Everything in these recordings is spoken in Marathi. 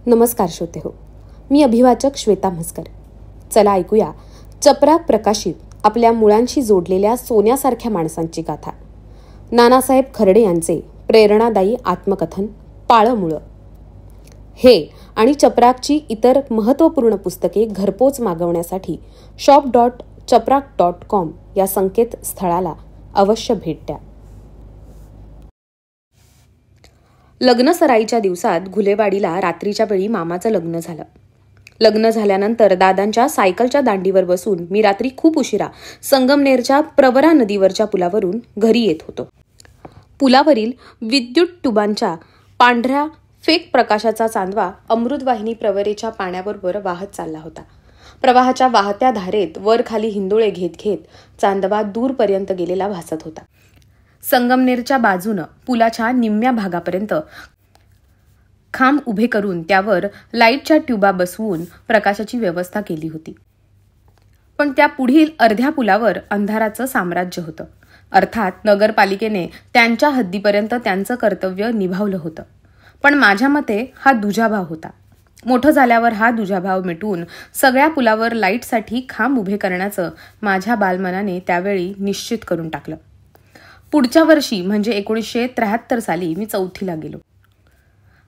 नमस्कार श्रोते हो, मी अभिवाचक श्वेता म्हसकर. चला ऐकूया चपराक प्रकाशित आपल्या मुळांशी जोडलेल्या सोन्यासारख्या माणसांची गाथा. नानासाहेब खर्डे यांचे प्रेरणादायी आत्मकथन पाळं मुळं. हे आणि चपराकची इतर महत्त्वपूर्ण पुस्तके घरपोच मागवण्यासाठी shop.chaprak.com या संकेतस्थळाला अवश्य भेट द्या. लग्नसराईच्या दिवसात घुलेवाडीला रात्रीच्या वेळी मामाचं लग्न झालं. लग्न झाल्यानंतर दादांच्या सायकलच्या दांडीवर बसून मी रात्री खूप उशिरा संगमनेरच्या प्रवरा नदीवरच्या पुलावरून घरी येत होतो. पुलावरील विद्युत ट्यूबांच्या पांढऱ्या फेक प्रकाशाचा चांदवा अमृतवाहिनी प्रवरेच्या पाण्याबरोबर वाहत चालला होता. प्रवाहाच्या वाहत्या धारेत वर खाली हिंदोळे घेत घेत चांदवा दूरपर्यंत गेलेला भासत होता. संगमनेरच्या बाजूनं पुलाच्या निम्म्या भागापर्यंत खांब उभे करून त्यावर लाईटच्या ट्यूबा बसवून प्रकाशाची व्यवस्था केली होती. पण त्या पुढील अर्ध्या पुलावर अंधाराचं साम्राज्य होतं. अर्थात नगरपालिकेने त्यांच्या हद्दीपर्यंत त्यांचं कर्तव्य निभावलं होतं. पण माझ्या मते हा दुजाभाव होता. मोठं झाल्यावर हा दुजाभाव मिटवून सगळ्या पुलावर लाईटसाठी खांब उभे करण्याचं माझ्या बालमनाने त्यावेळी निश्चित करून टाकलं. पुढच्या वर्षी म्हणजे 1973 साली मी 4थीला गेलो.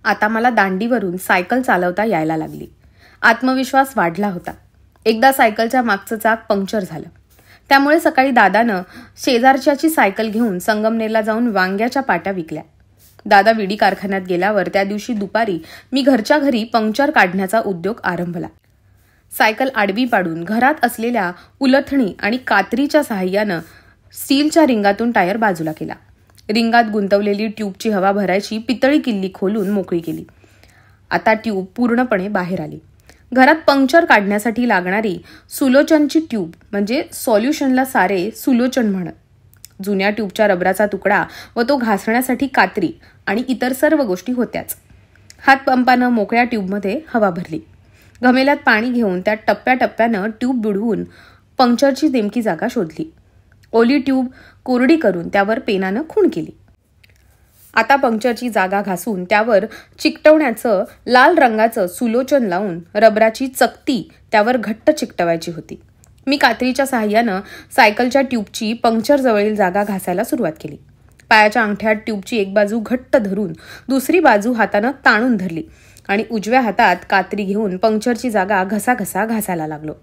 आता मला दांडीवरून सायकल चालवता यायला लागली. आत्मविश्वास वाढला होता. एकदा सायकलच्या मागचं चाक पंक्चर झालं. त्यामुळे सकाळी दादानं शेजारच्याची सायकल घेऊन संगमनेरला जाऊन वांग्याच्या पाट्या विकल्या. दादा विडी कारखान्यात गेल्यावर त्या दिवशी दुपारी मी घरच्या घरी पंक्चर काढण्याचा उद्योग आरंभला. सायकल आडवी पाडून घरात असलेल्या उलथणी आणि कात्रीच्या साहाय्यानं स्टीलच्या रिंगातून टायर बाजूला केला. रिंगात गुंतवलेली ट्यूबची हवा भरायची पितळी किल्ली खोलून मोकळी केली. आता ट्यूब पूर्णपणे बाहेर आली. घरात पंक्चर काढण्यासाठी लागणारी सुलोचनची ट्यूब म्हणजे सॉल्युशनला सारे सुलोचन म्हणत. जुन्या ट्यूबच्या रबराचा तुकडा व तो घासण्यासाठी कात्री आणि इतर सर्व गोष्टी होत्याच. हातपंपानं मोकळ्या ट्यूबमध्ये हवा भरली. घमेल्यात पाणी घेऊन त्या टप्प्याटप्प्यानं ट्यूब बुडवून पंक्चरची नेमकी जागा शोधली. ओली ट्यूब कोरडी करून त्यावर पेनानं खूण केली. आता पंक्चरची जागा घासून त्यावर चिकटवण्याचं लाल रंगाचं सुलोचन लावून रबराची चकती त्यावर घट्ट चिकटवायची होती. मी कात्रीच्या साहाय्यानं सायकलच्या ट्यूबची पंक्चर जवळील जागा घासायला सुरुवात केली. पायाच्या अंगठ्यात ट्यूबची एक बाजू घट्ट धरून दुसरी बाजू हातानं ताणून धरली आणि उजव्या हातात कात्री घेऊन पंक्चरची जागा घसा घासायला लागलो.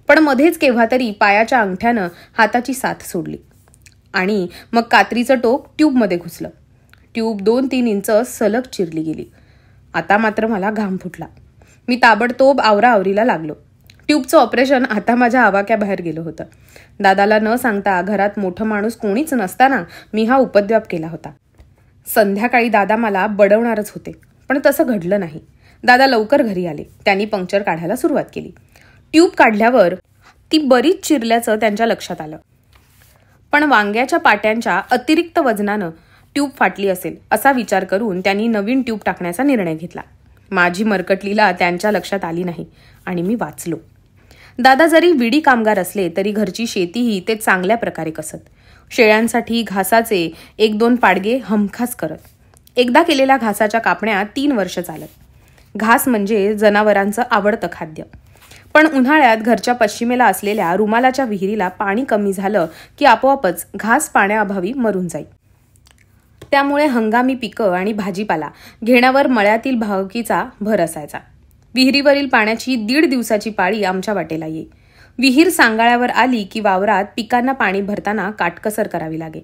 पण मध्येच केव्हा तरी पायाच्या अंगठ्यानं हाताची साथ सोडली आणि मग कात्रीचं टोक ट्यूबमध्ये घुसलं. ट्यूब 2-3 इंच सलग चिरली गेली. आता मात्र मला घाम फुटला. मी ताबडतोब आवराआवरीला लागलो. ट्यूबचं ऑपरेशन आता माझ्या आवाक्याबाहेर गेलं होतं. दादाला न सांगता घरात मोठं माणूस कोणीच नसताना मी हा उपद्व्याप केला होता. संध्याकाळी दादा मला बडवणारच होते, पण तसं घडलं नाही. दादा लवकर घरी आले. त्यांनी पंक्चर काढायला सुरुवात केली. ट्यूब काढल्यावर ती बरीच चिरल्याचं त्यांच्या लक्षात आलं. पण वांग्याच्या पाट्यांच्या अतिरिक्त वजनानं ट्यूब फाटली असेल असा विचार करून त्यांनी नवीन ट्यूब टाकण्याचा निर्णय घेतला. माझी मरकटलीला त्यांच्या लक्षात आली नाही आणि मी वाचलो. दादा जरी विडी कामगार असले तरी घरची शेतीही ते चांगल्या प्रकारे कसत. शेळ्यांसाठी घासाचे 1-2 पाडगे हमखास करत. एकदा केलेल्या घासाच्या कापण्या 3 वर्ष चालत. घास म्हणजे जनावरांचं आवडतं खाद्य. पण उन्हाळ्यात घरच्या पश्चिमेला असलेल्या रुमालाच्या विहिरीला पाणी कमी झालं की आपोआपच घास पाण्याअभावी मरून जाई. त्यामुळे हंगामी पिकं आणि भाजीपाला घेण्यावर मळ्यातील भावकीचा भर असायचा. विहिरीवरील पाण्याची 1.5 दिवसाची पाळी आमच्या वाटेला येई. विहीर सांगाळ्यावर आली की वावरात पिकांना पाणी भरताना काटकसर करावी लागे.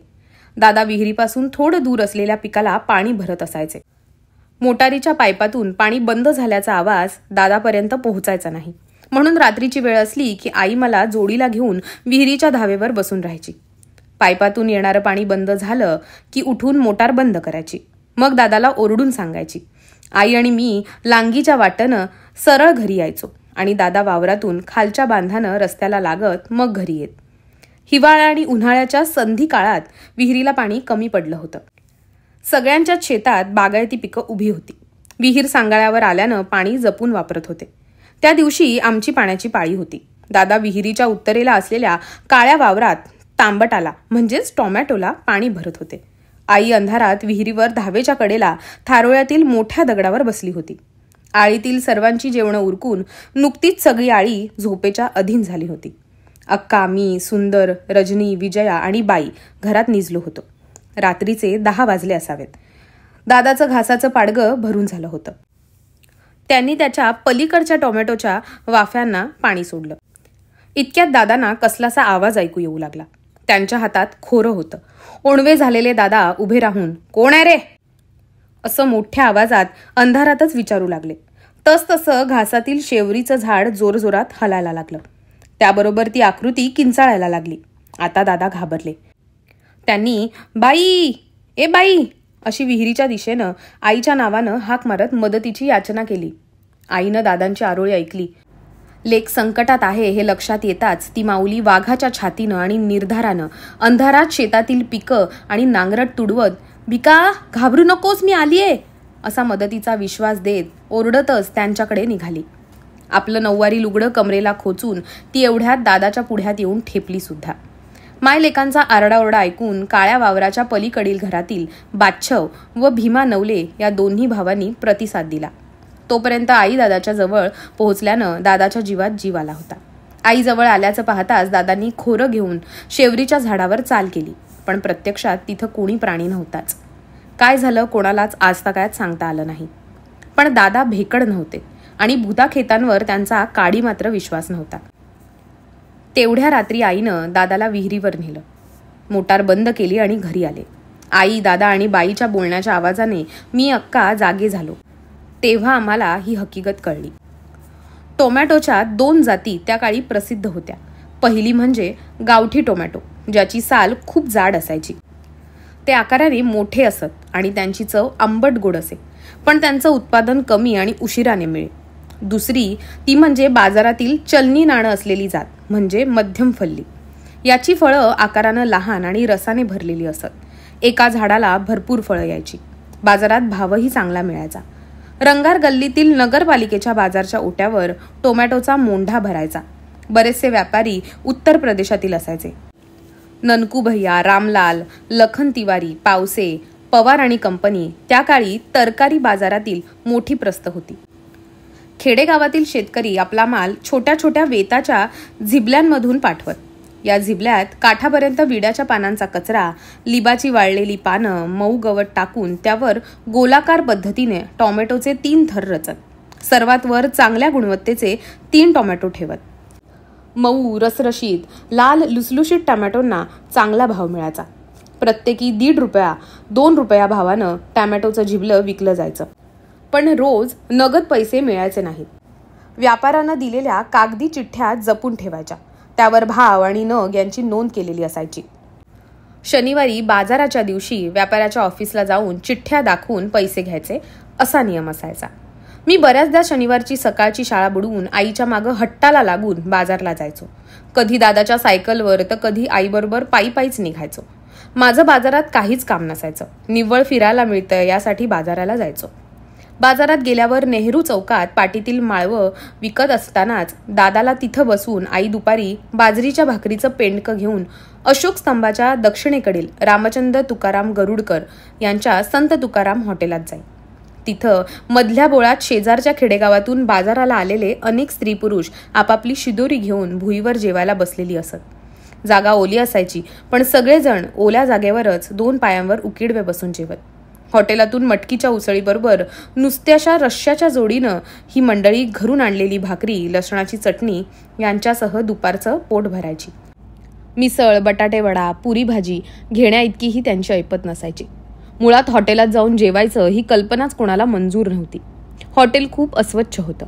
दादा विहिरीपासून थोडं दूर असलेल्या पिकाला पाणी भरत असायचे. मोटारीच्या पाईपातून पाणी बंद झाल्याचा आवाज दादापर्यंत पोहोचायचा नाही. म्हणून रात्रीची वेळ असली की आई मला जोडीला घेऊन विहिरीच्या धावेवर बसून राहायची. पाईपातून येणारं पाणी बंद झालं की उठून मोटार बंद करायची. मग दादाला ओरडून सांगायची. आई आणि मी लांगीच्या वाटेनं सरळ घरी यायचो आणि दादा वावरातून खालच्या बांधानं रस्त्याला लागत मग घरी येत. हिवाळा आणि उन्हाळ्याच्या संधी काळात विहिरीला पाणी कमी पडलं होतं. सगळ्यांच्याच शेतात बागायती पिकं उभी होती. विहीर सांगाळ्यावर आल्यानं पाणी जपून वापरत होते. त्या दिवशी आमची पाण्याची पाळी होती. दादा विहिरीच्या उत्तरेला असलेल्या काळ्या वावरात तांबटाला म्हणजेच टोमॅटोला पाणी भरत होते. आई अंधारात विहिरीवर धावेच्या कडेला थारोळ्यातील मोठ्या दगडावर बसली होती. आळीतील सर्वांची जेवणं उरकून नुकतीच सगळी आळी झोपेच्या अधीन झाली होती. अक्का, मी, सुंदर, रजनी, विजया आणि बाई घरात निजलो होतो. रात्रीचे 10 वाजले असावेत. दादाचं घासाचं पाडगं भरून झालं होतं. त्यांनी त्याच्या पलीकडच्या टोमॅटोच्या वाफ्यांना पाणी सोडलं. इतक्यात दादांना कसलासा आवाज ऐकू येऊ लागला. त्यांच्या हातात खोरं होतं. ओणवे झालेले दादा उभे राहून, "कोण आहे रे?" असं मोठ्या आवाजात अंधारातच विचारू लागले. तसतसं घासातील शेवरीचं झाड जोरजोरात हलायला लागलं. त्याबरोबर ती आकृती किंचाळायला लागली. आता दादा घाबरले. त्यांनी "बाई, ए बाई" अशी विहिरीच्या दिशेनं आईच्या नावानं हाक मारत मदतीची याचना केली. आईनं दादांची आरोळी ऐकली. लेक संकटात आहे हे लक्षात येताच ती माऊली वाघाच्या छातीनं आणि निर्धारानं अंधारात शेतातील पिकं आणि नांगरट तुडवत, "भिका, घाबरू नकोस, मी आलीये" असा मदतीचा विश्वास देत ओरडतच त्यांच्याकडे निघाली. आपलं नऊवारी लुगडं कमरेला खोचून ती एवढ्यात दादाच्या पुढ्यात येऊन ठेपली सुद्धा. मायलेकांचा आरडाओरडा ऐकून काळ्या वावराच्या पलीकडील घरातील बाच्छव व भीमा नवले या दोन्ही भावांनी प्रतिसाद दिला. तोपर्यंत आई दादाच्या जवळ पोहोचल्यानं दादाच्या जीवात जीव आला होता. आई जवळ आल्याचं पाहताच दादांनी खोरं घेऊन शेवरीच्या झाडावर चाल केली. पण प्रत्यक्षात तिथं कोणी प्राणी नव्हताच. काय झालं कोणालाच आजतागायत सांगता आलं नाही. पण दादा भेकड नव्हते आणि भूताखेतांवर त्यांचा काडी मात्र विश्वास नव्हता. तेवढ्या रात्री आईनं दादाला विहिरीवर नेलं. मोटार बंद केली आणि घरी आले. आई, दादा आणि बाईच्या बोलण्याच्या आवाजाने मी अक्का जागे झालो. तेव्हा आम्हाला ही हकीकत कळली. टोमॅटोच्या 2 जाती त्या काळी प्रसिद्ध होत्या. पहिली म्हणजे गावठी टोमॅटो, ज्याची साल खूप जाड असायची. ते आकाराने मोठे असत आणि त्यांची चव आंबट गोड असे, पण त्यांचं उत्पादन कमी आणि उशिराने मिळे. दुसरी ती म्हणजे बाजारातील चलनी नाणं असलेली जात, म्हणजे मध्यम फल्ली. याची फळं आकारानं लहान आणि रसाने भरलेली असत. एका झाडाला भरपूर फळं यायची. बाजारात भावही चांगला मिळायचा. रंगार गल्लीतील नगरपालिकेच्या बाजारच्या ओट्यावर टोमॅटोचा मोंढा भरायचा. बरेचसे व्यापारी उत्तर प्रदेशातील असायचे. ननकू भैया, रामलाल, लखन तिवारी, पावसे, पवार आणि कंपनी त्या काळी तरकारी बाजारातील मोठी प्रस्थ होती. खेडेगावातील शेतकरी आपला माल छोट्या छोट्या वेताच्या झिबल्यांमधून पाठवत. या झिबल्यात काठापर्यंत विड्याच्या पानांचा कचरा, लिंबाची वाळलेली पानं, मऊ गवत टाकून त्यावर गोलाकार पद्धतीने टोमॅटोचे 3 थर रचत. सर्वात वर चांगल्या गुणवत्तेचे 3 टोमॅटो ठेवत. मऊ, रसरशीत, लाल लुसलुशीत टोमॅटोंना चांगला भाव मिळायचा. प्रत्येकी 1.5 रुपया 2 रुपया भावानं टोमॅटोचं झिबलं विकलं जायचं. पण रोज नगद पैसे मिळायचे नाहीत. व्यापाऱ्यानं दिलेल्या कागदी चिठ्ठ्या जपून ठेवायच्या. त्यावर भाव आणि नग यांची नोंद केलेली असायची. शनिवारी बाजाराच्या दिवशी व्यापाऱ्याच्या ऑफिसला जाऊन चिठ्ठ्या दाखवून पैसे घ्यायचे असा नियम असायचा. मी बऱ्याचदा शनिवारची सकाळची शाळा बुडवून आईच्या मागं हट्टाला लागून बाजारला जायचो. कधी दादाच्या सायकलवर तर कधी आईबरोबर पायीच निघायचो. माझं बाजारात काहीच काम नसायचं. निव्वळ फिरायला मिळतं यासाठी बाजाराला जायचो. बाजारात गेल्यावर नेहरू चौकात पाटीतील माळवं विकत असतानाच दादाला तिथं बसून आई दुपारी बाजरीच्या भाकरीचं पेंडकं घेऊन अशोक स्तंभाच्या दक्षिणेकडील रामचंद्र तुकाराम गरुडकर यांच्या संत तुकाराम हॉटेलात जाई. तिथं मधल्या बोळात शेजारच्या खेडेगावातून बाजाराला आलेले अनेक स्त्री पुरुष आपापली शिदोरी घेऊन भुईवर जेवायला बसलेली असत. जागा ओली असायची, पण सगळेजण ओल्या जागेवरच 2 पायांवर उकिडवे बसून जेवत. हॉटेलातून मटकीच्या उसळीबरोबर नुसत्याशा रश्श्याच्या जोडीनं ही मंडळी घरून आणलेली भाकरी, लसणाची चटणी यांच्यासह दुपारचं पोट भरायची. मिसळ, बटाटे वडा, पुरी भाजी घेण्या इतकीही त्यांची ऐपत नसायची. मुळात हॉटेलात जाऊन जेवायचं ही कल्पनाच कोणाला मंजूर नव्हती. हॉटेल खूप अस्वच्छ होतं.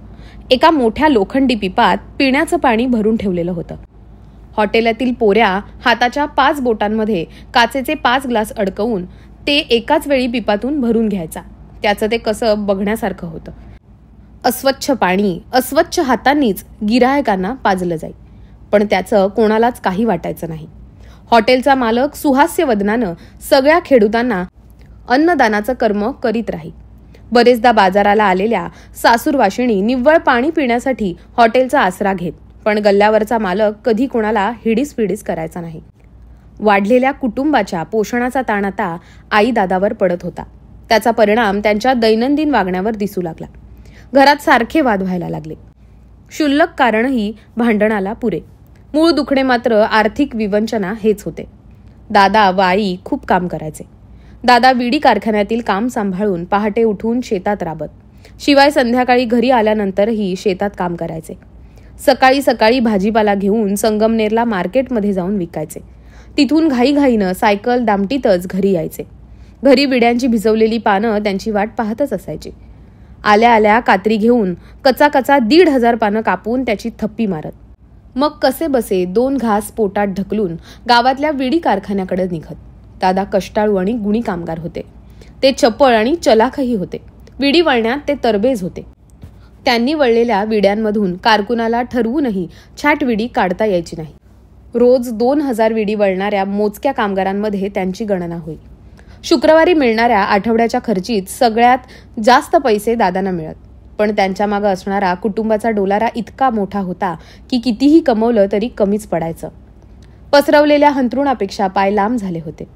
एका मोठ्या लोखंडी पिपात पिण्याचं पाणी भरून ठेवलेलं होतं. हॉटेलातील पोऱ्या हाताच्या 5 बोटांमध्ये काचेचे 5 ग्लास अडकवून ते एकाच वेळी पिपातून भरून घ्यायचा. त्याचं ते कसं बघण्यासारखं होतं. अस्वच्छ पाणी अस्वच्छ हातांनीच गिरायकांना पाजलं जाई, पण त्याचं कोणालाच काही वाटायचं नाही. हॉटेलचा मालक सुहास्य वदनानं सगळ्या खेडूतांना अन्नदानाचं कर्म करीत राही. बरेचदा बाजाराला आलेल्या सासूरवाशिणी निव्वळ पाणी पिण्यासाठी हॉटेलचा आसरा घेत, पण गल्ल्यावरचा मालक कधी कोणाला हिडीस करायचा नाही. वाढलेल्या कुटुंबाच्या पोषणाचा ताण आता आई दादावर पडत होता. त्याचा परिणाम त्यांच्या दैनंदिन वागण्यावर दिसू लागला. घरात सारखे वाद व्हायला लागले. क्षुल्लक कारणही भांडणाला पुरे. मूळ दुखणे मात्र आर्थिक विवंचना हेच होते. दादा व आई खूप काम करायचे. दादा विडी कारखान्यातील काम सांभाळून पहाटे उठून शेतात राबत. शिवाय संध्याकाळी घरी आल्यानंतरही शेतात काम करायचे. सकाळी सकाळी भाजीपाला घेऊन संगमनेरला मार्केटमध्ये जाऊन विकायचे. तिथून घाईघाईनं सायकल दामटीतच घरी यायचे. घरी विड्यांची भिजवलेली पानं त्यांची वाट पाहतच असायची. आल्या आल्या कात्री घेऊन कचा 1,500 पानं कापून त्याची थप्पी मारत. मग कसे बसे 2 घास पोटात ढकलून गावातल्या विडी कारखान्याकडे निघत. दादा कष्टाळू आणि गुणी कामगार होते. ते चपळ आणि चलाखही होते. विडी वळण्यात ते तरबेज होते. त्यांनी वळलेल्या विड्यांमधून कारकुनाला ठरवूनही छाट विडी काढता यायची नाही. रोज 2,000 विडी वळणाऱ्या मोजक्या कामगारांमध्ये त्यांची गणना होई. शुक्रवारी मिळणाऱ्या आठवड्याच्या खर्चीत सगळ्यात जास्त पैसे दादांना मिळत. पण त्यांच्या मागे असणारा कुटुंबाचा डोलारा इतका मोठा होता की कितीही कमवलं तरी कमीच पडायचं. पसरवलेल्या हंतरुणापेक्षा पाय लांब झाले होते.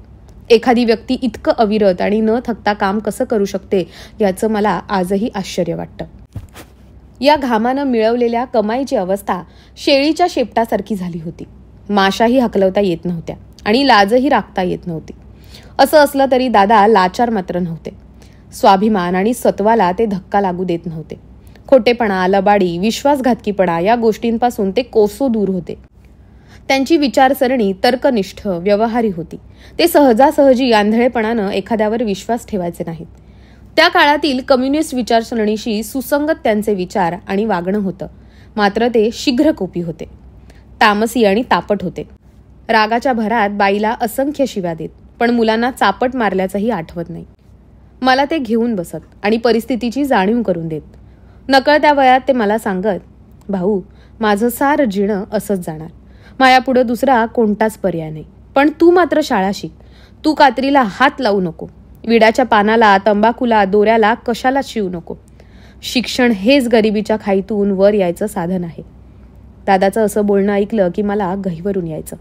एखादी व्यक्ती इतकं अविरत आणि न थकता काम कसं करू शकते याचं मला आजही आश्चर्य वाटतं. या घामानं मिळवलेल्या कमाईची अवस्था शेळीच्या शेपटासारखी झाली होती. माशाही हकलवता येत नव्हत्या आणि लाजही राखता येत नव्हती. असं असलं तरी दादा लाचार मात्र नव्हते. स्वाभिमान आणि सत्वाला ते धक्का लागू देत नव्हते. खोटेपणा, लबाडी, विश्वासघातकीपणा या गोष्टींपासून ते कोसो दूर होते. त्यांची विचारसरणी तर्कनिष्ठ, व्यवहारी होती. ते सहजासहजी आंधळेपणानं एखाद्यावर विश्वास ठेवायचे नाहीत. त्या काळातील कम्युनिस्ट विचारसरणीशी सुसंगत त्यांचे विचार आणि वागणं होतं. मात्र ते शीघ्रकोपी होते. तामसी आणि तापट होते. रागाच्या भरात बाईला असंख्य शिव्या देत, पण मुलांना चापट मारल्याचंही आठवत नाही. मला ते घेऊन बसत आणि परिस्थितीची जाणीव करून देत. नकळत्या वयात ते मला सांगत, भाऊ, माझं सारं जीणं असंच जाणार. मायापुढं दुसरा कोणताच पर्याय नाही. पण तू मात्र शाळा शिक. तू कात्रीला हात लावू नको. विड्याच्या पानाला, तंबाखूला, दोऱ्याला कशाला शिवू नको. शिक्षण हेच गरिबीच्या खाईतून वर यायचं साधन आहे. दादाचं असं बोलणं ऐकलं की मला गहिवरून यायचं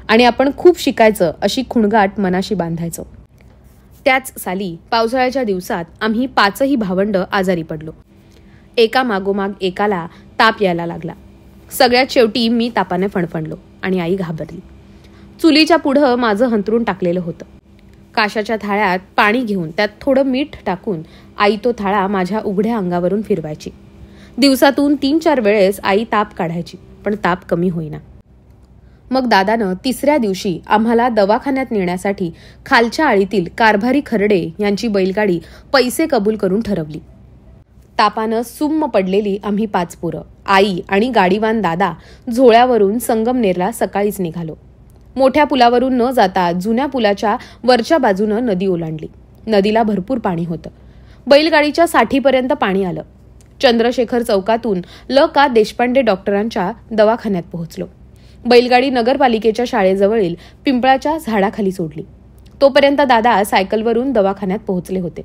आणि आपण खूप शिकायचं अशी खुणगाट मनाशी बांधायचो. त्याच साली पावसाळ्याच्या दिवसात आम्ही 5ही भावंड आजारी पडलो. एका मागोमाग एकाला ताप यायला लागला. सगळ्यात शेवटी मी तापाने फणफणलो आणि आई घाबरली. चुलीच्या पुढं माझं हंतरून टाकलेलं होतं. काशाच्या थाळ्यात पाणी घेऊन त्यात थोडं मीठ टाकून आई तो थाळा माझ्या उघड्या अंगावरून फिरवायची. दिवसातून 3-4 वेळेस आई ताप काढायची, पण ताप कमी होईना. मग दादानं 3ऱ्या दिवशी आम्हाला दवाखान्यात नेण्यासाठी खालच्या आळीतील कारभारी खर्डे यांची बैलगाडी पैसे कबूल करून ठरवली. तापानं सुम्म पडलेली आम्ही 5 पोरं, आई आणि गाडीवान दादा झोळ्यावरून संगमनेरला सकाळीच निघालो. मोठ्या पुलावरून न जाता जुन्या पुलाच्या वरच्या बाजूनं नदी ओलांडली. नदीला भरपूर पाणी होतं. बैलगाडीच्या साठीपर्यंत पाणी आलं. चंद्रशेखर चौकातून ल.का. देशपांडे डॉक्टरांच्या दवाखान्यात पोहोचलो. बैलगाडी नगरपालिकेच्या शाळेजवळील पिंपळाच्या झाडाखाली सोडली. तोपर्यंत दादा सायकलवरून दवाखान्यात पोहोचले होते.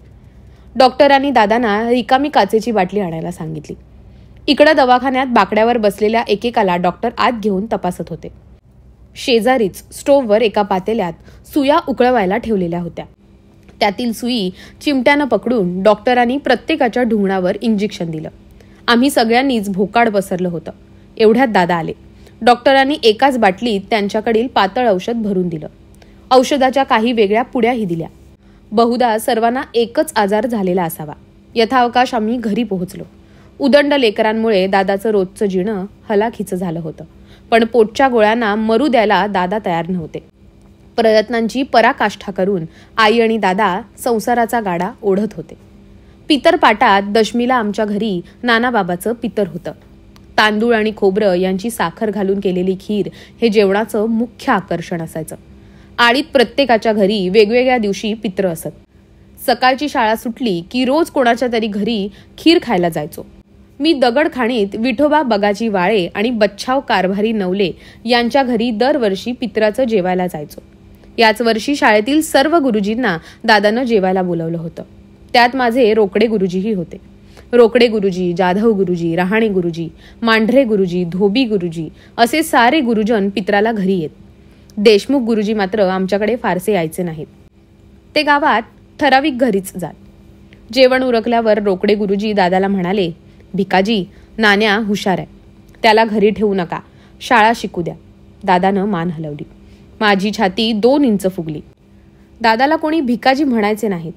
डॉक्टरांनी दादांना रिकामी काचेची बाटली आणायला सांगितली. इकडं दवाखान्यात बाकड्यावर बसलेल्या एकेकाला डॉक्टर आत घेऊन तपासत होते. शेजारीच स्टोव्हवर एका पातेल्यात सुया उकळवायला ठेवलेल्या होत्या. त्यातील सुई चिमट्यानं पकडून डॉक्टरांनी प्रत्येकाच्या ढुंगणावर इंजेक्शन दिलं. आम्ही सगळ्यांनीच भोकाड पसरलं होतं. एवढ्यात दादा आले. डॉक्टरांनी एकाच बाटलीत त्यांच्याकडील पातळ औषध भरून दिलं. औषधाच्या काही वेगळ्या पुड्याही दिल्या. बहुधा सर्वांना एकच आजार झालेला असावा. यथावकाश आम्ही घरी पोहोचलो. उदंड लेकरांमुळे दादाचं रोजचं जीणं हलाखीचं झालं होतं. पण पोटच्या गोळ्यांना मरू द्यायला दादा तयार नव्हते. प्रयत्नांची पराकाष्ठा करून आई आणि दादा संसाराचा गाडा ओढत होते. पितरपाटात दशमीला आमच्या घरी नानाबाबाचं पितर होतं. तांदूळ आणि खोबरं यांची साखर घालून केलेली खीर हे जेवणाचं मुख्य आकर्षण असायचं. आळीत प्रत्येकाच्या घरी वेगवेगळ्या दिवशी पित्र असत. सकाळची शाळा सुटली की रोज कोणाच्या तरी घरी खीर खायला जायचो. मी दगडखाणीत विठोबा बगाजी वाळे आणि बच्छाव कारभारी नवले यांच्या घरी दरवर्षी पित्राचं जेवायला जायचो. याच वर्षी शाळेतील सर्व गुरुजींना दादानं जेवायला बोलवलं होतं. त्यात माझे रोकडे गुरुजीही होते. रोकडे गुरुजी, जाधव गुरुजी, रहाणे गुरुजी, मांढरे गुरुजी, धोबी गुरुजी असे सारे गुरुजन पित्राला घरी येत. देशमुख गुरुजी मात्र आमच्याकडे फारसे यायचे नाहीत. ते गावात ठराविक घरीच जात. जेवण उरकल्यावर रोकडे गुरुजी दादाला म्हणाले, भिकाजी, नाण्या हुशार आहे, त्याला घरी ठेवू नका, शाळा शिकू द्या. दादानं मान हलवली. माझी छाती 2 इंच फुगली. दादाला कोणी भिकाजी म्हणायचे नाहीत.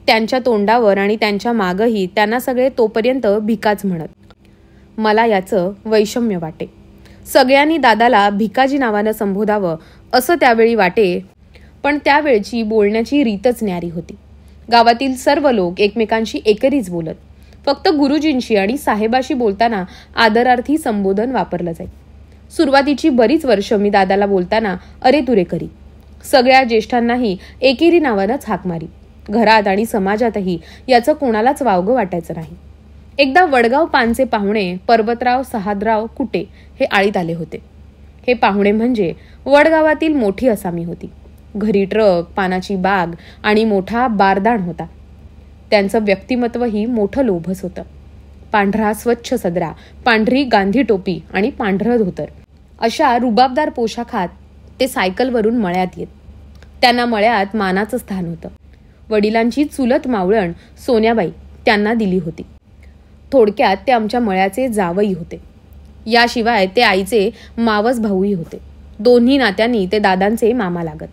त्यांच्या तोंडावर आणि त्यांच्या मागही त्यांना सगळे तोपर्यंत भिकाच म्हणत. मला याचं वैषम्य वाटे. सगळ्यांनी दादाला भिकाजी नावानं संबोधावं असं त्यावेळी वाटे, पण त्यावेळची बोलण्याची रीतच न्यारी होती. गावातील सर्व लोक एकमेकांशी एकेरीच बोलत. फक्त गुरुजींशी आणि साहेबाशी बोलताना आदरार्थी संबोधन वापरलं जाई. सुरुवातीची बरीच वर्ष मी दादाला बोलताना अरे तुरे करी. सगळ्या ज्येष्ठांनाही एकेरी नावानंच हाक मारी. घरात आणि समाजातही याचं कोणालाच वावगं वाटायचं नाही. एकदा वडगाव पानचे पाहुणे पर्वतराव सहादराव कुटे हे आळीत आले होते. हे पाहुणे म्हणजे वडगावातील मोठी असामी होती. घरी ट्रक, पानाची बाग आणि मोठा बारदाण होता. त्यांचं व्यक्तिमत्वही मोठं लोभस होतं. पांढरा स्वच्छ सदरा, पांढरी गांधी टोपी आणि पांढरं धोतर अशा रुबाबदार पोशाखात ते सायकलवरून मळ्यात येत. त्यांना मळ्यात मानाचं स्थान होतं. वडिलांची चुलत मावळण सोन्याबाई त्यांना दिली होती. थोडक्यात ते आमच्या मळ्याचे जावई होते. याशिवाय ते आईचे मावस भाऊही होते. दोन्ही नात्यांनी ते दादांचे मामा लागत.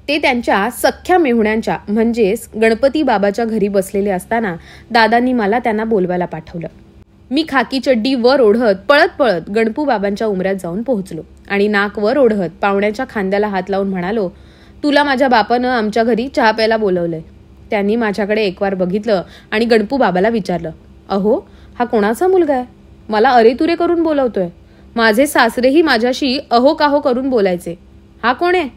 ते त्यांच्या सख्ख्या मेहुण्यांच्या म्हणजेच गणपती बाबाच्या घरी बसलेले असताना दादांनी मला त्यांना बोलवायला पाठवलं. मी खाकी चड्डी वर ओढत पळत पळत गणपू बाबांच्या उमऱ्यात जाऊन पोहोचलो आणि नाक वर ओढत पाहुण्याच्या खांद्याला हात लावून म्हणालो, तुला माझ्या बापानं आमच्या घरी चहा प्यायला बोलवलंय. त्यांनी माझ्याकडे एकवार बघितलं आणि गणपू बाबाला विचारलं, अहो हा कोणाचा मुलगा आहे? मला अरे तुरे करून बोलवतोय. माझे सासरेही माझ्याशी अहो काहो करून बोलायचे. हा कोण आहे?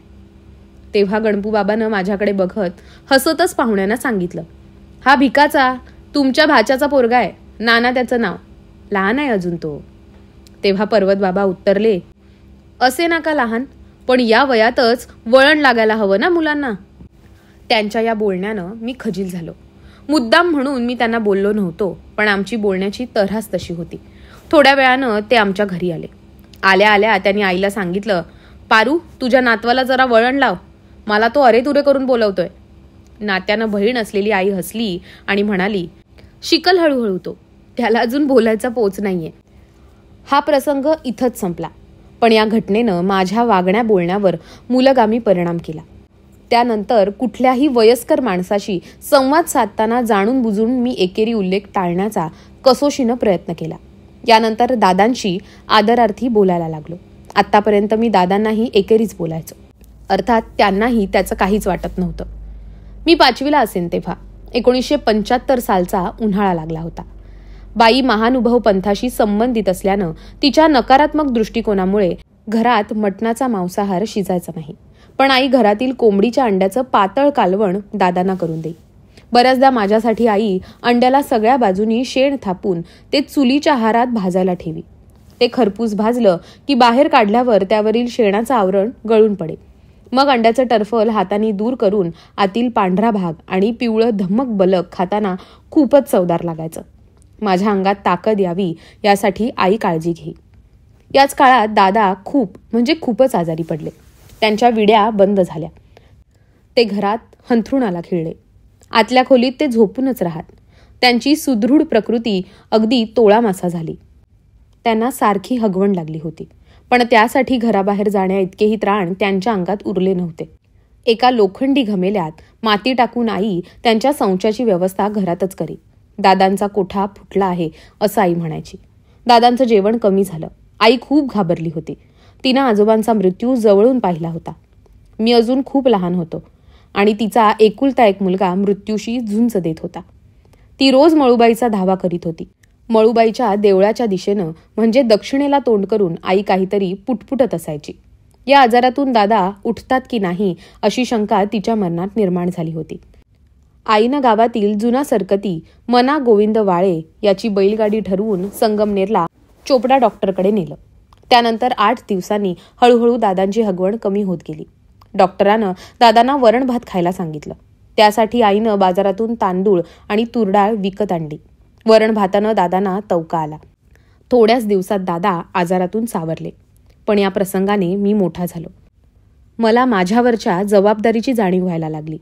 तेव्हा गणपू बाबानं माझ्याकडे बघत हसतच पाहुण्यांना सांगितलं, हा भिकाचा, तुमच्या भाच्याचा पोरगा आहे. नाना त्याचं नाव, लहान आहे अजून तो. तेव्हा पर्वत बाबा उत्तरले, असे नका लहान, पण या वयातच वळण लागायला हवं ना मुलांना. त्यांच्या या बोलण्यानं मी खजील झालो. मुद्दाम म्हणून मी त्यांना बोललो नव्हतो, पण आमची बोलण्याची तऱ्हाच तशी होती. थोड्या वेळानं ते आमच्या घरी आले. आल्या आल्या त्यांनी आईला सांगितलं, पारू तुझ्या नातवाला जरा वळण लाव, मला तो अरे तुरे करून बोलवतोय. नात्यानं बहीण असलेली आई हसली आणि म्हणाली, शिकल हळूहळू तो, त्याला अजून बोलायचा पोच नाहीये. हा प्रसंग इथंच संपला, पण या घटनेनं माझ्या वागण्या बोलण्यावर मूलगामी परिणाम केला. त्यानंतर कुठल्याही वयस्कर माणसाशी संवाद साधताना जाणून बुजून मी एकेरी उल्लेख टाळण्याचा कसोशीनं प्रयत्न केला. यानंतर दादांशी आदरार्थी बोलायला लागलो. आत्तापर्यंत मी दादांनाही एकेरीच बोलायचो. अर्थात त्यांनाही त्याचं काहीच वाटत नव्हतं. मी 5वीला असेन तेव्हा 1975 सालचा उन्हाळा लागला होता. बाई महानुभव पंथाशी संबंधित असल्यानं तिच्या नकारात्मक दृष्टिकोनामुळे घरात मटणाचा मांसाहार शिजायचा नाही. पण आई घरातील कोंबडीच्या अंड्याचं पातळ कालवण दादांना करून देई. बऱ्याचदा माझ्यासाठी आई अंड्याला सगळ्या बाजूनी शेण थापून ते चुलीच्या आहारात भाजायला ठेवी. ते खरपूस भाजलं की बाहेर काढल्यावर त्यावरील शेणाचं आवरण गळून पडे. मग अंड्याचं टरफल हाताने दूर करून आतील पांढरा भाग आणि पिवळं धम्मक बलक खाताना खूपच चवदार लागायचं. माझ्या अंगात ताकद यावी यासाठी आई काळजी घेई. याच काळात दादा खूपच आजारी पडले. त्यांच्या विड्या बंद झाल्या. ते घरात हंथरुणाला खिळले. आतल्या खोलीत ते झोपूनच राहत. त्यांची सुदृढ प्रकृती अगदी तोळामासा झाली. त्यांना सारखी हगवण लागली होती, पण त्यासाठी घराबाहेर जाण्या इतकेही त्राण त्यांच्या अंगात उरले नव्हते. एका लोखंडी घमेल्यात माती टाकून आई त्यांच्या शौचाची व्यवस्था घरातच करी. दादांचा कोठा फुटला आहे असं आई म्हणायची. दादांचं जेवण कमी झालं. आई खूप घाबरली होती. तिनं आजोबांचा मृत्यू जवळून पाहिला होता. मी अजून खूप लहान होतो आणि तिचा एकुलता एक मुलगा मृत्यूशी झुंज देत होता. ती रोज मळूबाईचा धावा करीत होती. मळूबाईच्या देवळाच्या दिशेनं म्हणजे दक्षिणेला तोंड करून आई काहीतरी पुटपुटत असायची. या आजारातून दादा उठतात की नाही अशी शंका तिच्या मनात निर्माण झाली होती. आईनं गावातील जुना सरकती मना गोविंद वाळे याची बैलगाडी ठरवून संगमनेरला चोपडा डॉक्टरकडे नेलं. त्यानंतर 8 दिवसांनी हळूहळू दादांची हगवण कमी होत गेली. डॉक्टरानं दादांना वरण भात खायला सांगितलं. त्यासाठी आईनं बाजारातून तांदूळ आणि तुरडाळ विकत आणली. वरण भातानं दादांना तवका आला. थोड्याच दिवसात दादा आजारातून सावरले. पण या प्रसंगाने मी मोठा झालो. मला माझ्यावरच्या जबाबदारीची जाणीव व्हायला लागली.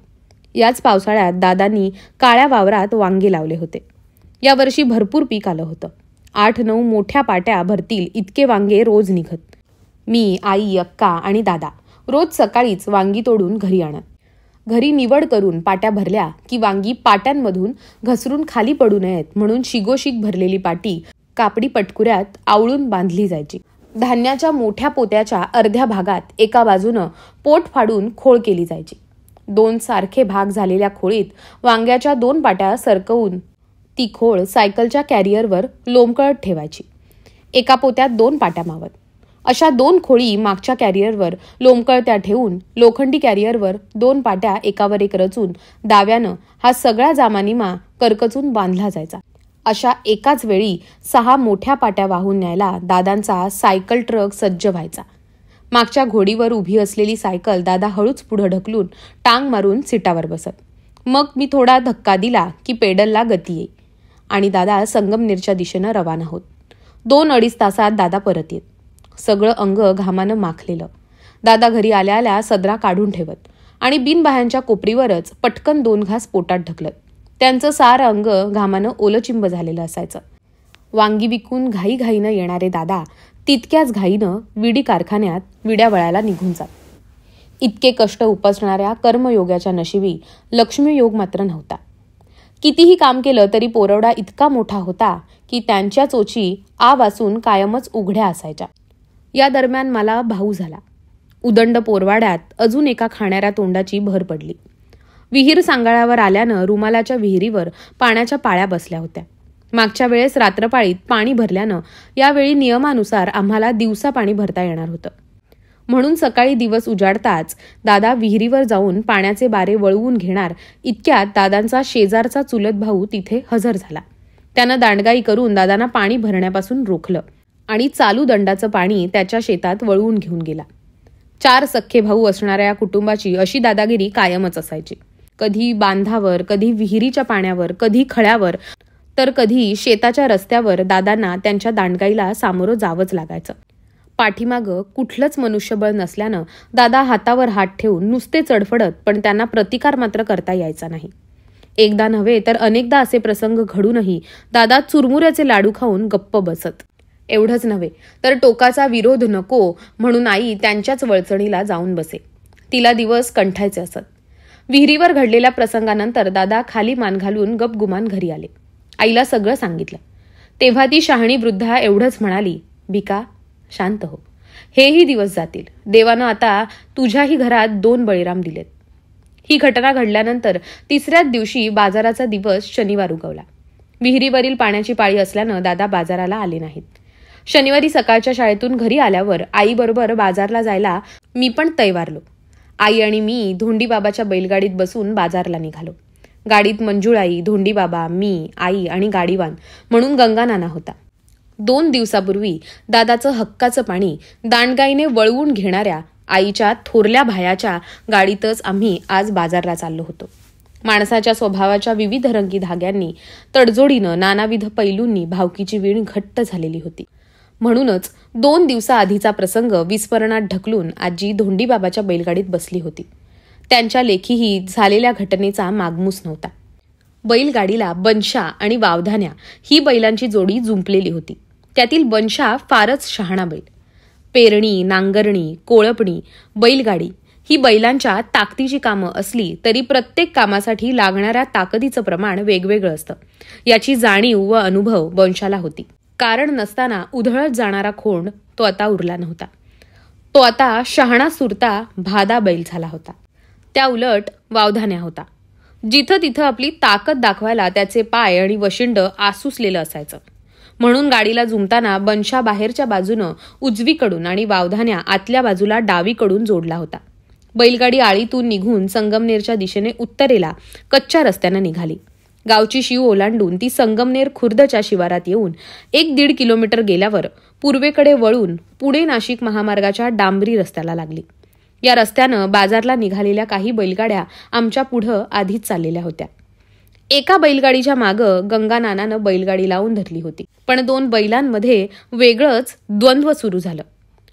याच पावसाळ्यात दादांनी काळ्या वावरात वांगे लावले होते. यावर्षी भरपूर पीक आलं होतं. 8-9 मोठ्या पाट्या भरतील इतके वांगे रोज निघत. मी, आई, अक्का आणि दादा रोज सकाळीच वांगी तोडून घरी आणत. घरी निवड करून पाट्या भरल्या की वांगी पाट्यांमधून घसरून खाली पडू नयेत म्हणून शिगोशिग भरलेली पाटी कापडी पटकुऱ्यात आवळून बांधली जायची. धान्याच्या मोठ्या पोत्याच्या अर्ध्या भागात एका बाजूनं पोट फाडून खोळ केली जायची. 2 सारखे भाग झालेल्या खोळीत वांग्याच्या 2 पाट्या सरकवून ती खोळ सायकलच्या कॅरियरवर लोंबकळत ठेवायची. एका पोत्यात 2 पाट्या मावत. अशा 2 खोळी मागच्या कॅरियरवर लोंबकळत्या ठेवून लोखंडी कॅरियरवर 2 पाट्या एकावर एक रचून दाव्यानं हा सगळा जामानिमा करकचून बांधला जायचा. अशा एकाच वेळी 6 मोठ्या पाट्या वाहून न्यायला दादांचा सायकल ट्रक सज्ज व्हायचा. मागच्या घोडीवर उभी असलेली सायकल दादा हळूच पुढं ढकलून टांग मारून सीटावर बसत. मग मी थोडा धक्का दिला की पेडलला गती येई आणि दादा संगमनेरच्या दिशेनं रवाना होत. 2-2.5 तासात दादा परत येत. सगळं अंग घामानं माखलेलं. दादा घरी आल्या आल्या सदरा काढून ठेवत आणि बिनबाह्यांच्या कोपरीवरच पटकन 2 घास पोटात ढकलत. त्यांचं सारं अंग घामानं ओलचिंब झालेलं असायचं. वांगी विकून घाईघाईनं येणारे दादा तितक्याच घाईनं विडी कारखान्यात विड्या वळायला निघून जात. इतके कष्ट उपसणाऱ्या कर्मयोगाच्या नशिबी लक्ष्मीयोग मात्र नव्हता. कितीही काम केलं तरी पोरवडा इतका मोठा होता की त्यांच्या चोची आ वाचून कायमच उघड्या असायच्या. या दरम्यान मला भाऊ झाला. उदंड पोरवाड्यात अजून एका खाणाऱ्या तोंडाची भर पडली. विहीर सांगाळ्यावर आल्यानं रुमालाच्या विहिरीवर पाण्याच्या पाळ्या बसल्या होत्या. मागच्या वेळेस रात्रपाळीत पाणी भरल्यानं यावेळी नियमानुसार आम्हाला दिवसा पाणी भरता येणार होतं. म्हणून सकाळी दिवस उजाडताच दादा विहिरीवर जाऊन पाण्याचे बारे वळवून घेणार इतक्यात दादांचा शेजारचा चुलत भाऊ तिथे हजर झाला. त्यानं दांडगाई करून दादांना पाणी भरण्यापासून रोखलं आणि चालू दंडाचं पाणी त्याच्या शेतात वळवून घेऊन गेला. 4 सख्खे भाऊ असणाऱ्या या कुटुंबाची अशी दादागिरी कायमच असायची. कधी बांधावर, कधी विहिरीच्या पाण्यावर, कधी खळ्यावर, तर कधी शेताच्या रस्त्यावर दादांना त्यांच्या दांडगाईला सामोरं जावंच लागायचं. पाठीमागं कुठलंच मनुष्यबळ नसल्यानं दादा हातावर हात ठेवून नुसते चडफडत पण त्यांना प्रतिकार मात्र करता यायचा नाही. एकदा नव्हे तर अनेकदा असे प्रसंग घडूनही दादा चुरमुऱ्याचे लाडू खाऊन गप्प बसत. एवढंच नव्हे तर टोकाचा विरोध नको म्हणून आई त्यांच्याच वळचणीला जाऊन बसे. तिला दिवस कंठायचे असत. विहिरीवर घडलेल्या प्रसंगानंतर दादा खाली मान घालून गपगुमान घरी आले. आईला सगळं सांगितलं. तेव्हा ती शहाणी वृद्धा एवढंच म्हणाली, भिका शांत हो, हेही दिवस जातील. देवानं आता तुझ्याही घरात 2 बळीराम दिलेत. ही घटना घडल्यानंतर 3ऱ्याच दिवशी बाजाराचा दिवस शनिवार उगवला. विहिरीवरील पाण्याची पाळी असल्यानं दादा बाजाराला आले नाहीत. शनिवारी सकाळच्या शाळेतून घरी आल्यावर आईबरोबर बाजारला जायला मी पण तैवारलो. आई आणि मी धोंडीबाबाच्या बैलगाडीत बसून बाजारला निघालो. गाडीत मंजुळाई, धोंडीबाबा, मी, आई आणि गाडीवान म्हणून गंगानाना होता. 2 दिवसापूर्वी दादाचं हक्काचं पाणी दांडगाईने वळवून घेणाऱ्या आईच्या थोरल्या भायाच्या गाडीतच आम्ही आज बाजारला चाललो होतो. माणसाच्या स्वभावाच्या विविध रंगी धाग्यांनी तडजोडीनं नानाविध पैलूंनी भावकीची वीण घट्ट झालेली होती. म्हणूनच 2 दिवसाआधीचा प्रसंग विस्मरणात ढकलून आजी धोंडीबाबाच्या बैलगाडीत बसली होती. त्यांच्या लेखीही झालेल्या घटनेचा मागमूस नव्हता. बैलगाडीला बनशा आणि वावधान्या ही बैलांची जोडी जुंपलेली होती. त्यातील बनशा फारच शहाणा बैल. पेरणी, नांगरणी, कोळपणी, बैलगाडी ही बैलांच्या ताकदीची कामं असली तरी प्रत्येक कामासाठी लागणाऱ्या ताकदीचं प्रमाण वेगवेगळं असतं. याची जाणीव व अनुभव बनशाला होती. कारण नसताना उधळत जाणारा खोंड तो आता उरला नव्हता. तो आता शहाणा सुरता भादा बैल झाला होता. त्या उलट वावधान्या होता. जिथं तिथं आपली ताकद दाखवायला त्याचे पाय आणि वशिंड आसुसलेलं असायचं. म्हणून गाडीला जुंपताना बनशा बाहेरच्या बाजूनं उजवीकडून आणि वावधान्या आतल्या बाजूला डावीकडून जोडला होता. बैलगाडी आळीतून निघून संगमनेरच्या दिशेने उत्तरेला कच्च्या रस्त्यानं निघाली. गावची शिव ओलांडून ती संगमनेर खुर्दच्या शिवारात येऊन 1-1.5 किलोमीटर गेल्यावर पूर्वेकडे वळून पुणे नाशिक महामार्गाच्या डांबरी रस्त्याला लागली. या रस्त्यानं बाजारला निघालेल्या काही बैलगाड्या आमच्या पुढं आधीच चाललेल्या होत्या. एका बैलगाडीच्या मागं गंगानानानं बैलगाडी लावून धरली होती. पण 2 बैलांमध्ये वेगळंच द्वंद्व सुरू झालं.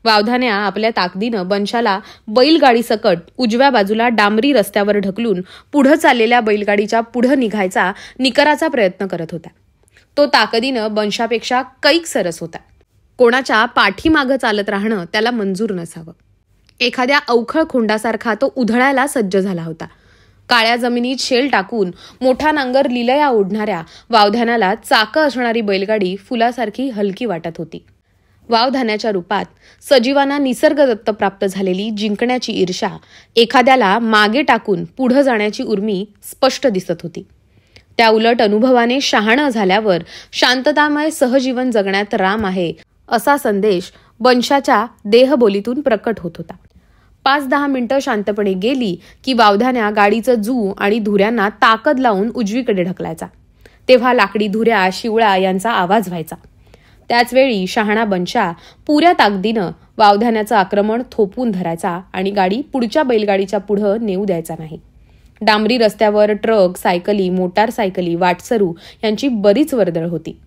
वावधान्या आपल्या ताकदीनं बनशाला बैलगाडी सकट उजव्या बाजूला डांबरी रस्त्यावर ढकलून पुढं चाललेल्या बैलगाडीच्या पुढं निघायचा निकराचा प्रयत्न करत होता. तो ताकदीनं बंशापेक्षा कैक सरस होता. कोणाच्या पाठीमागं चालत राहणं त्याला मंजूर नसावं. एखाद्या अवखळ खोंडासारखा तो उधळायला सज्ज झाला होता. काळ्या जमिनीत शेल टाकून मोठा नांगर लिलया ओढणाऱ्या वावधानाला चाकं असणारी बैलगाडी फुलासारखी हलकी वाटत होती. वावधान्याच्या रूपात सजीवांना निसर्गदत्त प्राप्त झालेली जिंकण्याची ईर्ष्या, एखाद्याला मागे टाकून पुढं जाण्याची उर्मी स्पष्ट दिसत होती. त्या उलट अनुभवाने शहाणं झाल्यावर शांततामय सहजीवन जगण्यात राम आहे असा संदेश बंशाच्या देहबोलीतून प्रकट होत होता. 5-10 मिनिटं शांतपणे गेली की वावधान्या गाडीचं जू आणि धुऱ्यांना ताकद लावून उजवीकडे ढकलायचा. तेव्हा लाकडी धुऱ्या, शिवळा यांचा आवाज व्हायचा. त्याचवेळी शहाणा बंशा पुऱ्या ताकदीनं वावधान्याचं आक्रमण थोपून धरायचा आणि गाडी पुढच्या बैलगाडीच्या पुढं नेऊ द्यायचा नाही. डांबरी रस्त्यावर ट्रक, सायकली, मोटारसायकली, वाटसरू यांची बरीच वर्दळ होती.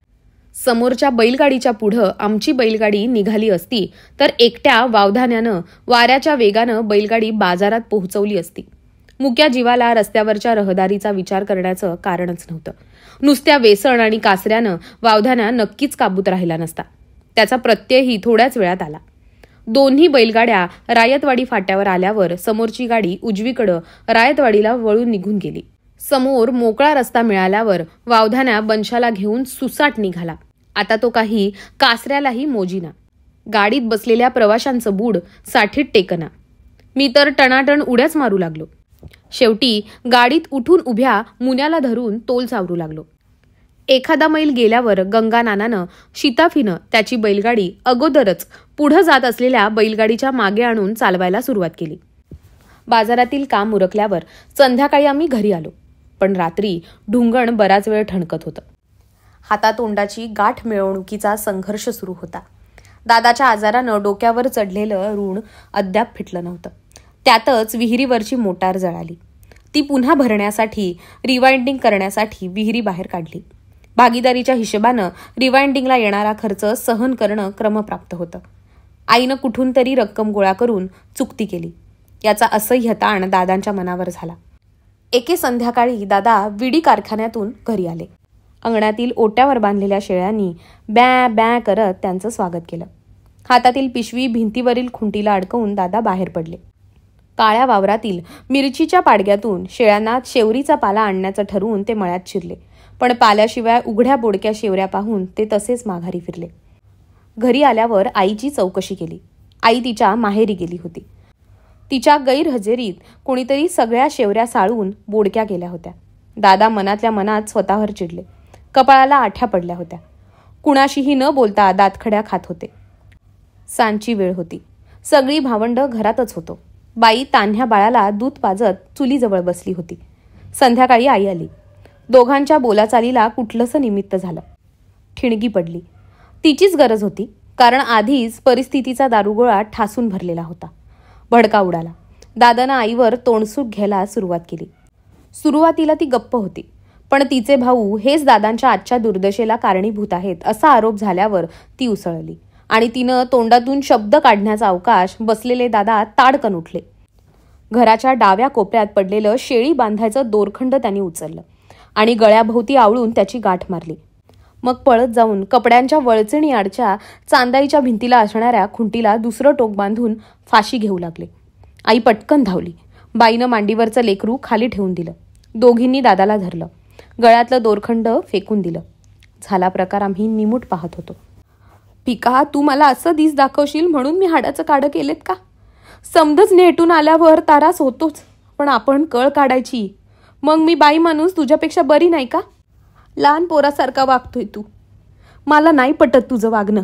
समोरच्या बैलगाडीच्या पुढं आमची बैलगाडी निघाली असती तर एकट्या वावधान्यानं वाऱ्याच्या वेगानं बैलगाडी बाजारात पोहोचवली असती. मुक्या जीवाला रस्त्यावरच्या रहदारीचा विचार करण्याचं कारणच नव्हतं. नुसत्या वेसण आणि कासऱ्यानं वावधान्या नक्कीच काबूत राहिला नसता. त्याचा प्रत्ययही थोड्याच वेळात आला. दोन्ही बैलगाड्या रायतवाडी फाट्यावर आल्यावर समोरची गाडी उजवीकडं रायतवाडीला वळून निघून गेली. समोर मोकळा रस्ता मिळाल्यावर वावधान्या बंशाला घेऊन सुसाट निघाला. आता तो काही कासऱ्यालाही मोजीना. गाडीत बसलेल्या प्रवाशांचं बूड साठीत टेकना. मी तर टणाटण उड्याच मारू लागलो. शेवटी गाडीत उठून उभ्या मुन्याला धरून तोल सावरू लागलो. एखादा मैल गेल्यावर गंगानानानं शिताफीनं त्याची बैलगाडी अगोदरच पुढं जात असलेल्या बैलगाडीच्या मागे आणून चालवायला सुरुवात केली. बाजारातील काम उरकल्यावर संध्याकाळी आम्ही घरी आलो. पण रात्री ढुंगण बराच वेळ ठणकत होतं. हातातोंडाची गाठ मिळवणुकीचा संघर्ष सुरू होता. दादाच्या आजारानं डोक्यावर चढलेलं ऋण अद्याप फिटलं नव्हतं. त्यातच विहिरीवरची मोटार जळाली. ती पुन्हा भरण्यासाठी, रिवाइंडिंग करण्यासाठी विहिरी बाहेर काढली. भागीदारीच्या हिशोबानं रिवाइंडिंगला येणारा खर्च सहन करणं क्रमप्राप्त होतं. आईनं कुठून तरी रक्कम गोळा करून चुकती केली. याचा असह्य ताण दादांच्या मनावर झाला. एके संध्याकाळी दादा विडी कारखान्यातून घरी आले. अंगणातील ओट्यावर बांधलेल्या शेळ्यांनी बॅ बॅ करत त्यांचं स्वागत केलं. हातातील पिशवी भिंतीवरील खुंटीला अडकवून दादा बाहेर पडले. काळ्या वावरातील मिरचीच्या पाडग्यातून शेळ्यांना शेवरीचा पाला आणण्याचं ठरवून ते मळ्यात शिरले. पण पाल्याशिवाय उघड्या बोडक्या शेवऱ्या पाहून ते तसेच माघारी फिरले. घरी आल्यावर आईची चौकशी केली. आई तिच्या माहेरी गेली होती. तिच्या गैरहजेरीत कोणीतरी सगळ्या शेवऱ्या साळून बोडक्या केल्या होत्या. दादा मनातल्या मनात स्वतःवर चिडले. कपाळाला आठ्या पडल्या होत्या. कुणाशीही न बोलता दातखड्या खात होते. सांची वेळ होती. सगळी भावंडं घरातच होतो. बाई तान्ह्या बाळाला दूध पाजत चुलीजवळ बसली होती. संध्याकाळी आई आली. दोघांच्या बोलाचालीला कुठलंसं निमित्त झालं. ठिणगी पडली. तिचीच गरज होती, कारण आधीच परिस्थितीचा दारुगोळा ठासून भरलेला होता. भडका उडाला. दादानं आईवर तोंडसूक घ्यायला सुरुवात केली. सुरुवातीला ती गप्प होती, पण तिचे भाऊ हेच दादांच्या आजच्या दुर्दशेला कारणीभूत आहेत असा आरोप झाल्यावर ती उसळली आणि तिनं तोंडातून शब्द काढण्याचा अवकाश बसलेले दादा ताडकन उठले. घराच्या डाव्या कोपऱ्यात पडलेलं शेळी बांधायचं दोरखंड त्यांनी उचललं आणि गळ्याभोवती आवळून त्याची गाठ मारली. मग पळत जाऊन कपड्यांच्या वळचणी आडच्या चांदाईच्या भिंतीला असणाऱ्या खुंटीला दुसरं टोक बांधून फाशी घेऊ लागले. आई पटकन धावली. बाईनं मांडीवरचं लेकरू खाली ठेवून दिलं. दोघींनी दादाला धरलं. गळ्यातलं दोरखंड फेकून दिलं. झाला प्रकार आम्ही निमूट पाहत होतो. पिका, तू मला असं दिस दाखवशील म्हणून मी हाडाचं काढं केलेत का? समजच नेटून आल्यावर तारास होतोच, पण आपण कळ काढायची. मग मी बाई माणूस तुझ्यापेक्षा बरी नाही का? लहान पोरासारखा वागतोय तू. मला नाही पटत तुझं वागणं.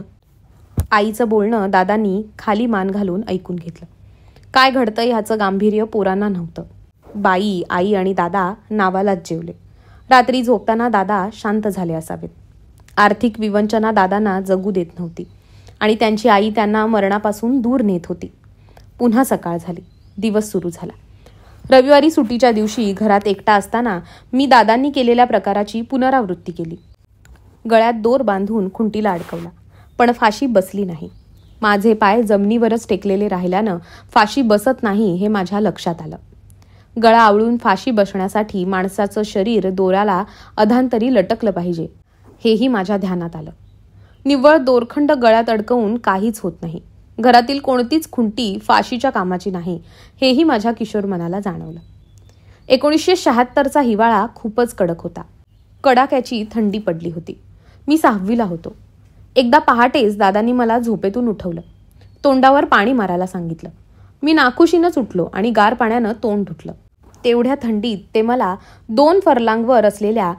आईचं बोलणं दादांनी खाली मान घालून ऐकून घेतलं. काय घडतंय ह्याचं गांभीर्य पोरांना नव्हतं. बाई, आई आणि दादा नावालाच जेवले. रात्री झोपताना दादा शांत झाले असावेत. आर्थिक विवंचना दादांना जगू देत नव्हती आणि त्यांची आई त्यांना मरणापासून दूर नेत होती. पुन्हा सकाळ झाली. दिवस सुरू झाला. रविवारी सुट्टीच्या दिवशी घरात एकटा असताना मी दादांनी केलेल्या प्रकाराची पुनरावृत्ती केली. गळ्यात दोर बांधून खुंटीला अडकवला, पण फाशी बसली नाही. माझे पाय जमिनीवरच टेकलेले राहिल्यानं फाशी बसत नाही हे माझ्या लक्षात आलं. गळा आवळून फाशी बसण्यासाठी माणसाचं शरीर दोऱ्याला अधांतरी लटकलं पाहिजे हेही माझ्या ध्यानात आलं. निव्वळ दोरखंड गळ्यात अडकवून काहीच होत नाही. घरातील कोणतीच खुंटी फाशीच्या कामाची नाही, हेही माझ्या किशोर मनाला जाणवलं. 1976चा हिवाळा खूपच कडक होता. कडाक्याची थंडी पडली होती. मी 6वीला होतो. एकदा पहाटेच दादांनी मला झोपेतून उठवलं. तोंडावर पाणी मारायला सांगितलं. मी नाखुशीनंच उठलो आणि गार पाण्यानं तोंड धुतलं. तेवढ्या थंडीत ते मला 2 फरलांगवर असलेल्या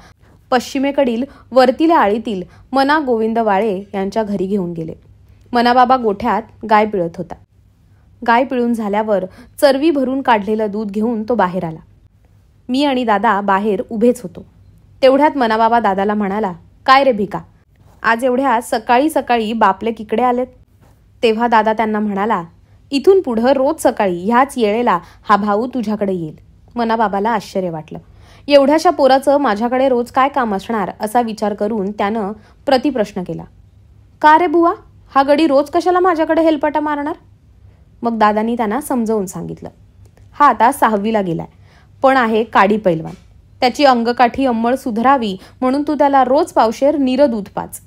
पश्चिमेकडील वरतील्या आळीतील मना गोविंद वाळे यांच्या घरी घेऊन गेले. मनाबाबा गोठ्यात गाय पिळत होता. गाय पिळून झाल्यावर चरवी भरून काढलेलं दूध घेऊन तो बाहेर आला. मी आणि दादा बाहेर उभेच होतो. तेवढ्यात मनाबाबा दादाला म्हणाला, "काय रे भिका, आज एवढ्या सकाळी सकाळी बापले किकडे आलेत?" तेव्हा दादा त्यांना म्हणाला, "इथून पुढं रोज सकाळी ह्याच येळेला हा भाऊ तुझ्याकडे येईल." मनाबाबाला आश्चर्य वाटलं. एवढ्याशा पोराचं माझ्याकडे रोज काय काम असणार असा विचार करून त्यानं प्रतिप्रश्न केला, "का रे बुवा, हा गडी रोज कशाला माझ्याकडे हेलपाटा मारणार?" मग दादांनी त्यांना समजावून सांगितलं, "हा आता 6वीला गेलाय, पण आहे काडी पैलवान. त्याची अंगकाठी अंमळ सुधारावी म्हणून तू त्याला रोज पावशेर नीरं दूध पाच.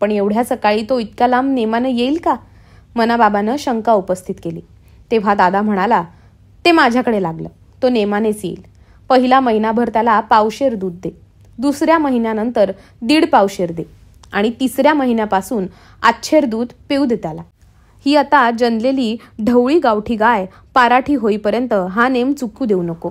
पण एवढ्या सकाळी तो इतक्या लांब नेमानं येईल का?" मनाबाबानं शंका उपस्थित केली. तेव्हा दादा म्हणाला, "ते माझ्याकडे लागलं, तो नेमानेच येईल. पहिला महिनाभर त्याला पावशेर दूध दे, दुसऱ्या महिन्यानंतर 1.5 पावशेर दे आणि तिसऱ्या महिन्यापासून आच्छेर दूध पिऊ दे त्याला. ही आता जन्मलेली ढवळी गावठी गाय पाराठी होईपर्यंत हा नेम चुकू देऊ नको."